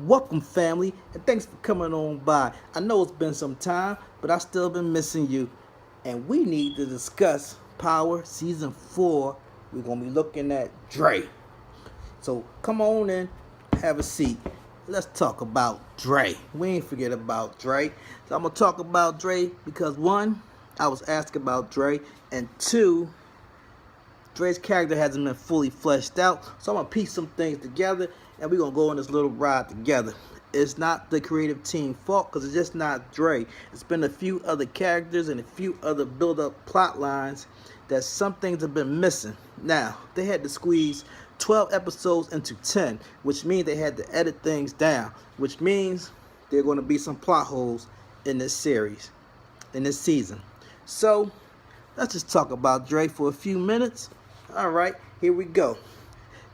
Welcome, family, and thanks for coming on by. I know it's been some time, but I still been missing you. And we need to discuss Power Season 4. We're going to be looking at Dre. So come on in, have a seat. Let's talk about Dre. We ain't forget about Dre. So I'm going to talk about Dre because one, I was asked about Dre, and two, Dre's character hasn't been fully fleshed out, so I'm gonna piece some things together, and we're gonna go on this little ride together. It's not the creative team fault, because it's just not Dre. It's been a few other characters and a few other build-up plot lines that some things have been missing. Now, they had to squeeze 12 episodes into 10, which means they had to edit things down, which means there are going to be some plot holes in this series, in this season. So, let's just talk about Dre for a few minutes. All right, here we go.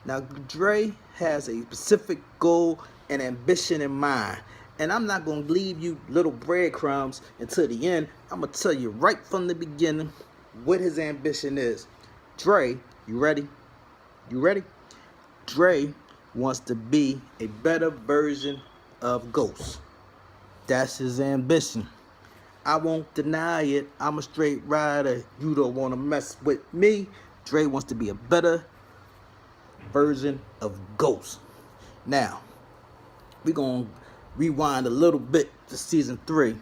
Now, Dre has a specific goal and ambition in mind. And I'm not going to leave you little breadcrumbs until the end. I'm going to tell you right from the beginning what his ambition is. Dre, you ready? You ready? Dre wants to be a better version of Ghost. That's his ambition. I won't deny it. I'm a straight rider. You don't want to mess with me. Dre wants to be a better version of Ghost. Now, we're going to rewind a little bit to season 3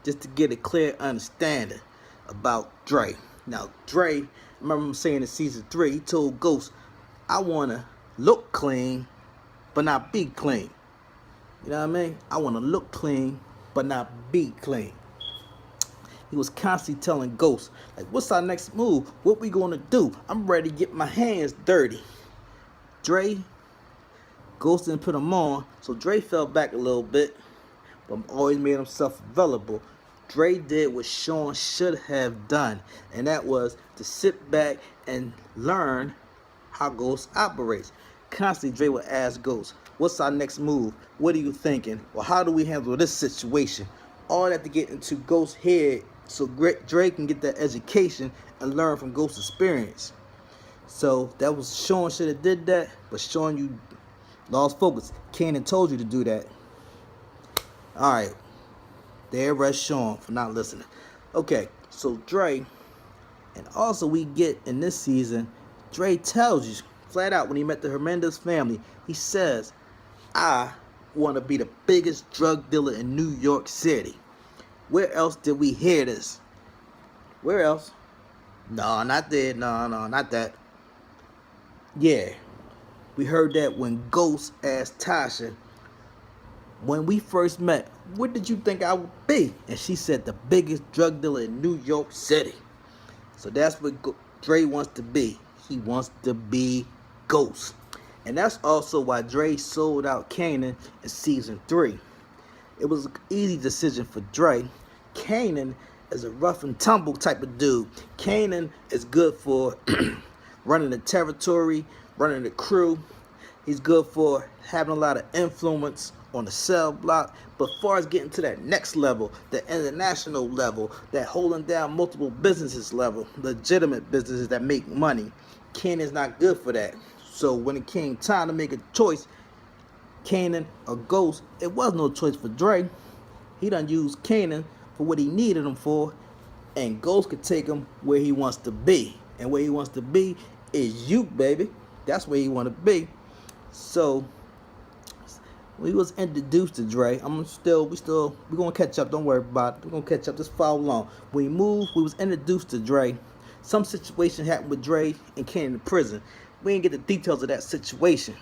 just to get a clear understanding about Dre. Now, Dre, remember him saying in season 3, he told Ghost, I want to look clean, but not be clean. You know what I mean? I want to look clean, but not be clean. He was constantly telling Ghost, like, what's our next move? What we gonna do? I'm ready to get my hands dirty. Dre, Ghost didn't put him on, so Dre fell back a little bit, but always made himself available. Dre did what Sean should have done, and that was to sit back and learn how Ghost operates. Constantly, Dre would ask Ghost, what's our next move? What are you thinking? Well, how do we handle this situation? All that to get into Ghost's head so Dre can get that education and learn from Ghost's experience. So that was Sean should have did that, but Sean, you lost focus. Kanan told you to do that. All right, there rests Sean for not listening. Okay, so Dre, and also we get in this season, Dre tells you flat out when he met the Hernandez family, he says, I want to be the biggest drug dealer in New York City. Where else did we hear this? Where else? No, not there. No, not that. Yeah, we heard that when Ghost asked Tasha, when we first met, what did you think I would be? And she said, the biggest drug dealer in New York City. So that's what Dre wants to be. He wants to be Ghost. And that's also why Dre sold out Kanan in season 3. It was an easy decision for Dre. Kanan is a rough and tumble type of dude. Kanan is good for running the territory, running the crew. He's good for having a lot of influence on the cell block. But as far as getting to that next level, the international level, that holding down multiple businesses level, legitimate businesses that make money, Kanan's not good for that. So when it came time to make a choice, Kanan or Ghost, it was no choice for Dre. He done used Kanan for what he needed him for, and Ghost could take him where he wants to be. And where he wants to be is you, baby. That's where he want to be. So we was introduced to Dre. We're gonna catch up. Don't worry about it. We're gonna catch up. Just follow along. When we was introduced to Dre. Some situation happened with Dre and Kanan in prison. We didn't get the details of that situation.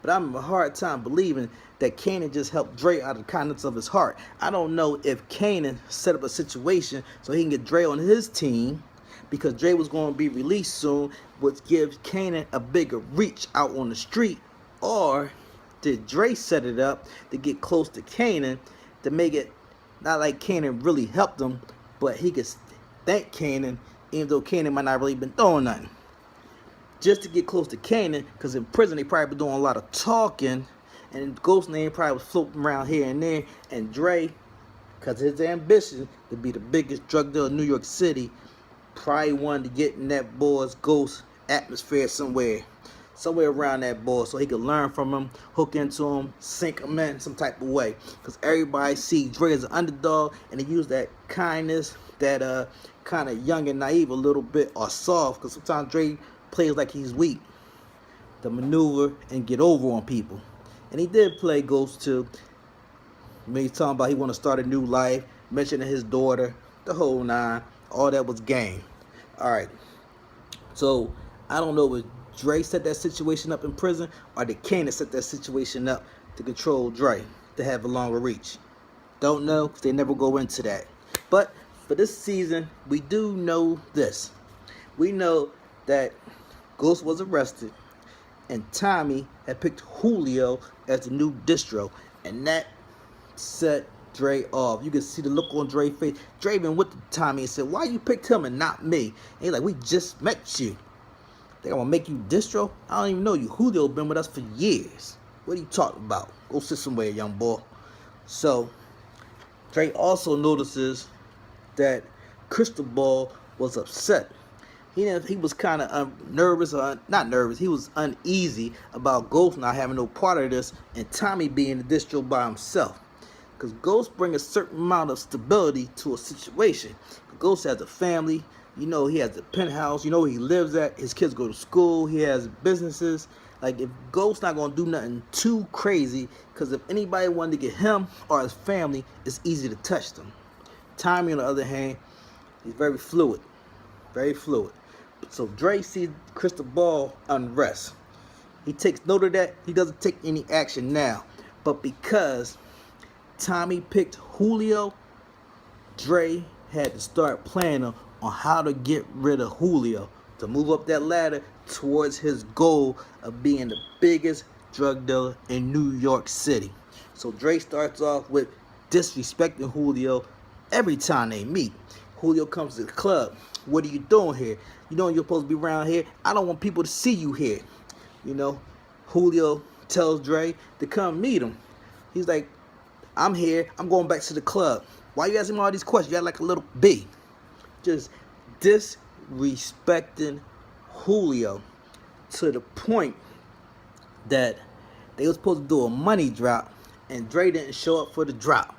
But I'm having a hard time believing that Kanan just helped Dre out of the kindness of his heart. I don't know if Kanan set up a situation so he can get Dre on his team, because Dre was going to be released soon, which gives Kanan a bigger reach out on the street. Or did Dre set it up to get close to Kanan to make it not like Kanan really helped him, but he could thank Kanan even though Kanan might not really been doing nothing. Just to get close to Kanan, because in prison they probably been doing a lot of talking, and Ghost name probably was floating around here and there, and Dre, because his ambition to be the biggest drug dealer in New York City, probably wanted to get in that boy's Ghost atmosphere somewhere. somewhere around that boy, so he could learn from him, hook into him, sink him in some type of way. Because everybody see Dre as an underdog, and he use that kindness, that kind of young and naive a little bit, or soft, because sometimes Dre plays like he's weak, to maneuver and get over on people. And he did play Ghost too. When he's talking about he want to start a new life, mentioning his daughter, the whole nine, all that was game. All right. So I don't know if Dre set that situation up in prison, or did Kanan set that situation up to control Dre, to have a longer reach. Don't know, because they never go into that. But for this season, we do know this. We know that Ghost was arrested, and Tommy had picked Julio as the new distro, and that set Dre off. You can see the look on Dre's face. Dre been with Tommy and said, "Why you picked him and not me?" And he's like, "We just met you. Think I'm gonna make you distro? I don't even know you. Julio been with us for years. What are you talking about? Go sit somewhere, young boy." So Dre also notices that Cristobal was upset. He was kind of nervous, or not nervous. He was uneasy about Ghost not having no part of this, and Tommy being the distro by himself. Because Ghost brings a certain amount of stability to a situation. Ghost has a family. You know, he has a penthouse. You know where he lives at. His kids go to school. He has businesses. Like, if Ghost not going to do nothing too crazy, because if anybody wanted to get him or his family, it's easy to touch them. Tommy, on the other hand, he's very fluid. Very fluid. So Dre sees Cristobal unrest. He takes note of that. He doesn't take any action now. But because Tommy picked Julio, Dre had to start planning on how to get rid of Julio, to move up that ladder towards his goal of being the biggest drug dealer in New York City. So Dre starts off with disrespecting Julio every time they meet. Julio comes to the club. "What are you doing here? You know you're supposed to be around here. I don't want people to see you here." You know, Julio tells Dre to come meet him. He's like, "I'm here. I'm going back to the club. Why you asking me all these questions? You got like a little B." Just disrespecting Julio to the point that they were supposed to do a money drop, and Dre didn't show up for the drop.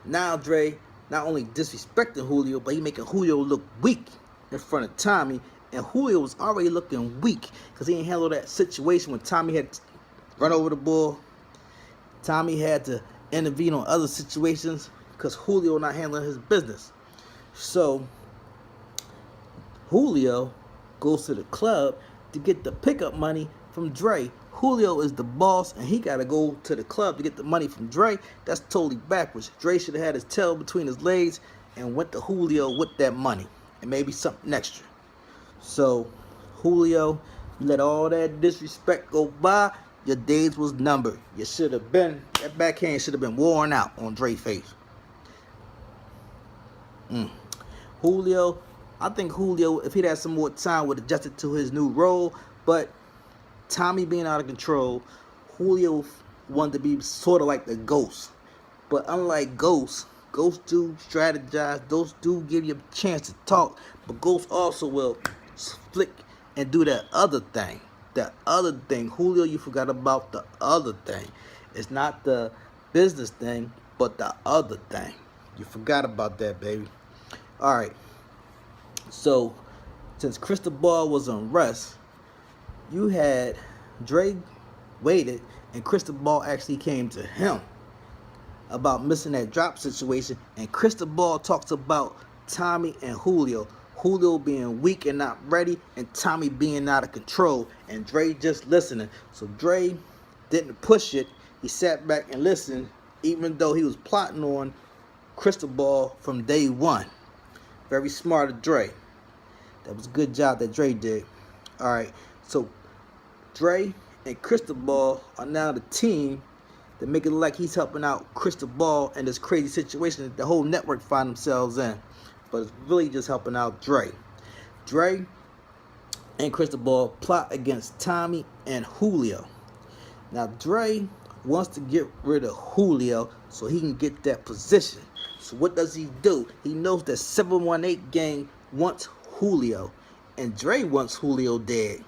Now Dre not only disrespecting Julio, but he making Julio look weak in front of Tommy, and Julio was already looking weak because he didn't handle that situation when Tommy had run over the bull. Tommy had to intervene on other situations because Julio not handling his business. So Julio goes to the club to get the pickup money from Dre. Julio is the boss, and he got to go to the club to get the money from Dre. That's totally backwards. Dre should have had his tail between his legs and went to Julio with that money and maybe something extra. So Julio, you let all that disrespect go by, your days was numbered. You should have been, that backhand should have been worn out on Dre's face. Julio, I think Julio, if he'd had some more time, would have adjusted to his new role. But Tommy being out of control, Julio wanted to be sort of like the Ghost. But unlike Ghost, Ghosts do strategize. Those do give you a chance to talk. But Ghost also will flick and do that other thing. That other thing. Julio, you forgot about the other thing. It's not the business thing, but the other thing. You forgot about that, baby. All right. So, since Cristobal was on rest, you had Dre waited, and Cristobal actually came to him about missing that drop situation. And Cristobal talks about Tommy and Julio. Julio being weak and not ready, and Tommy being out of control, and Dre just listening. So Dre didn't push it. He sat back and listened, even though he was plotting on Cristobal from day one. Very smart of Dre. That was a good job that Dre did. All right, so Dre and Cristobal are now the team that make it look like he's helping out Cristobal in this crazy situation that the whole network find themselves in. But it's really just helping out Dre. Dre and Cristobal plot against Tommy and Julio. Now Dre wants to get rid of Julio so he can get that position. So what does he do? He knows that 718 gang wants Julio, and Dre wants Julio dead.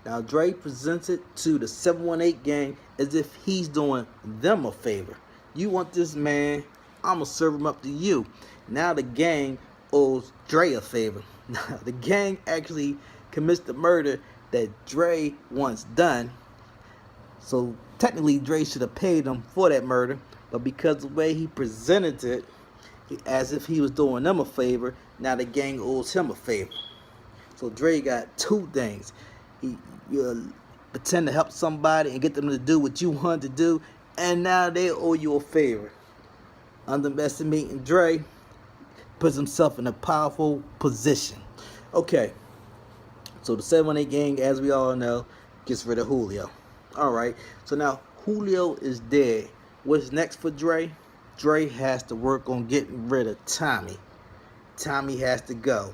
Now Dre presents it to the 718 gang as if he's doing them a favor. You want this man, I'ma serve him up to you. Now the gang owes Dre a favor. Now the gang actually commits the murder that Dre once done. So technically Dre should have paid him for that murder, but because the way he presented it, as if he was doing them a favor, now the gang owes him a favor. So Dre got two things. You pretend to help somebody and get them to do what you want to do, and now they owe you a favor. Underestimating Dre puts himself in a powerful position. Okay, so the 718 gang, as we all know, gets rid of Julio. Alright, so now Julio is dead. What's next for Dre? Dre has to work on getting rid of Tommy. Tommy has to go.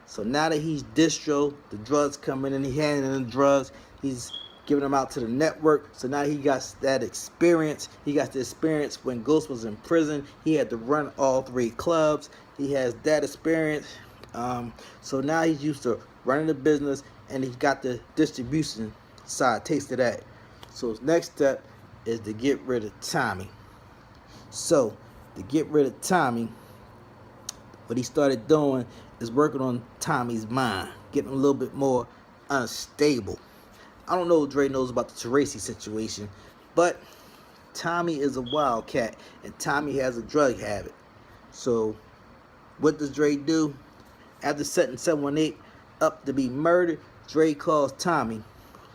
So now that he's distro, the drugs coming in, he handing in the drugs, he's giving them out to the network. So now he got that experience. He got the experience when Ghost was in prison. He had to run all 3 clubs. He has that experience. So now he's used to running the business, and he's got the distribution side, taste of that. So his next step is to get rid of Tommy. So to get rid of Tommy, what he started doing is working on Tommy's mind, getting a little bit more unstable. I don't know if Dre knows about the Tracy situation, but Tommy is a wildcat, and Tommy has a drug habit. So what does Dre do? After setting 718 up to be murdered, Dre calls Tommy.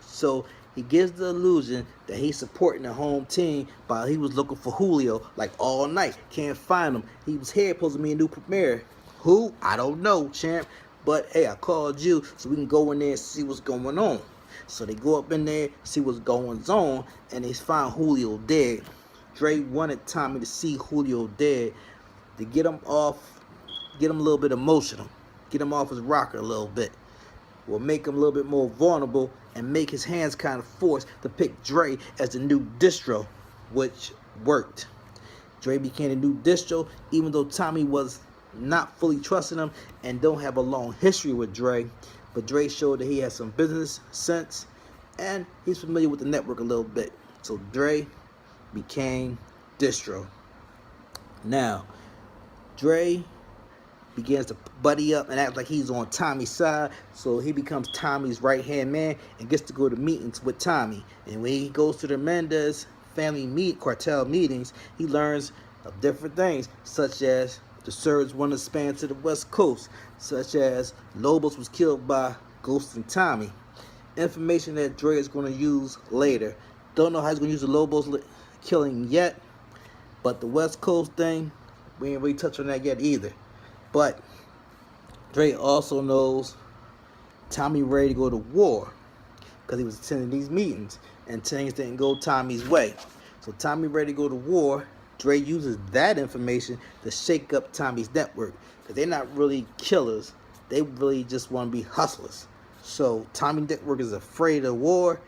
So he gives the illusion that he's supporting the home team while he was looking for Julio like all night. Can't find him. He was here supposed to be a new premiere. Who? I don't know, champ. But hey, I called you so we can go in there and see what's going on. So they go up in there, see what's going on, and they find Julio dead. Dre wanted Tommy to see Julio dead to get him off, get him a little bit emotional, get him off his rocker a little bit. Will make him a little bit more vulnerable and make his hands kind of forced to pick Dre as the new distro, which worked. Dre became the new distro, even though Tommy was not fully trusting him and don't have a long history with Dre. But Dre showed that he has some business sense and he's familiar with the network a little bit. So Dre became distro. Now, Dre begins to buddy up and act like he's on Tommy's side, so he becomes Tommy's right-hand man and gets to go to meetings with Tommy. And when he goes to the Mendez family cartel meetings, he learns of different things, such as the Surge want to expand to the West Coast, such as Lobos was killed by Ghost and Tommy. Information that Dre is going to use later. Don't know how he's going to use the Lobos killing yet, but the West Coast thing, we ain't really touched on that yet either. But Dre also knows Tommy ready to go to war because he was attending these meetings and things didn't go Tommy's way. So Tommy ready to go to war. Dre uses that information to shake up Tommy's network because they're not really killers. They really just want to be hustlers. So Tommy's network is afraid of war.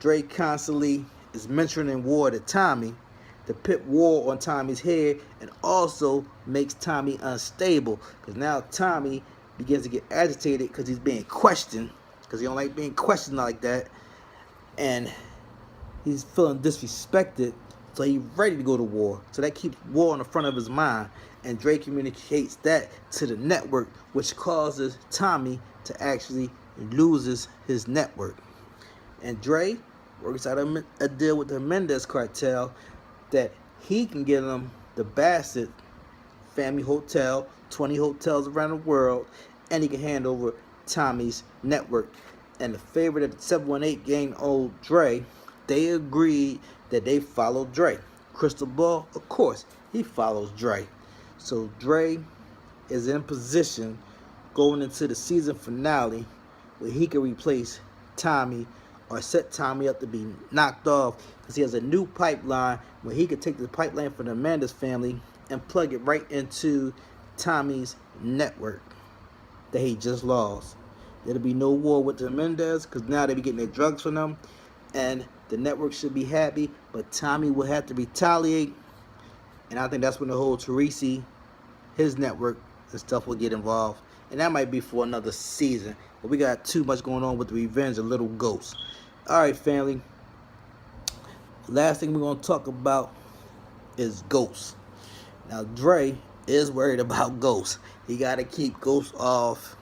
Dre constantly is mentioning war to Tommy to put war on Tommy's head and also makes Tommy unstable because now Tommy begins to get agitated because he's being questioned because he don't like being questioned like that, and he's feeling disrespected, so he's ready to go to war. So that keeps war on the front of his mind, and Dre communicates that to the network, which causes Tommy to actually loses his network. And Dre works out a deal with the Mendez cartel that he can get them the Bassett family hotel, 20 hotels around the world, and he can hand over Tommy's network. And the favorite of the 718 gang owed Dre, they agreed that they follow Dre. Crystal Ball, of course, he follows Dre. So Dre is in position going into the season finale where he can replace Tommy or set Tommy up to be knocked off because he has a new pipeline where he could take the pipeline from the Mendez family and plug it right into Tommy's network that he just lost. There'll be no war with the Mendez because now they be getting their drugs from them, and the network should be happy, but Tommy will have to retaliate, and I think that's when the whole Teresi, his network and stuff will get involved, and that might be for another season. But we got too much going on with the Revenge of Little Ghost. All right, family. Last thing we're gonna talk about is Ghost. Now, Dre is worried about Ghost. He gotta keep Ghost off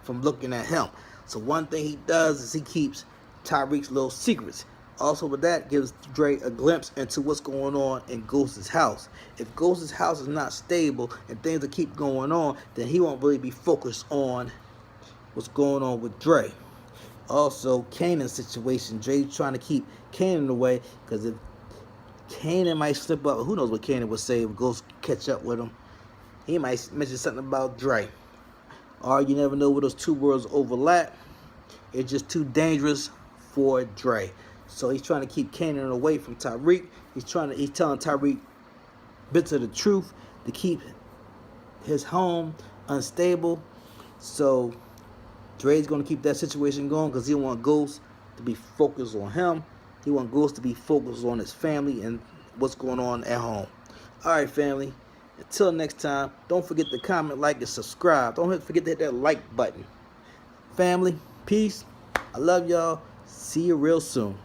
from looking at him. So one thing he does is he keeps Tariq's little secrets. Also, with that, gives Dre a glimpse into what's going on in Ghost's house. If Ghost's house is not stable and things will keep going on, then he won't really be focused on what's going on with Dre. Also, Kanan's situation. Dre's trying to keep Kanan away because if Kanan might slip up, who knows what Kanan would say if Ghost catch up with him. He might mention something about Dre. Or you never know where those two worlds overlap. It's just too dangerous for Dre. So he's trying to keep Kanan away from Tariq. He's telling Tariq bits of the truth to keep his home unstable. So Dre's gonna keep that situation going because he want Ghost to be focused on him. He want Ghost to be focused on his family and what's going on at home. All right, family. Until next time, don't forget to comment, like, and subscribe. Don't forget to hit that like button. Family, peace. I love y'all. See you real soon.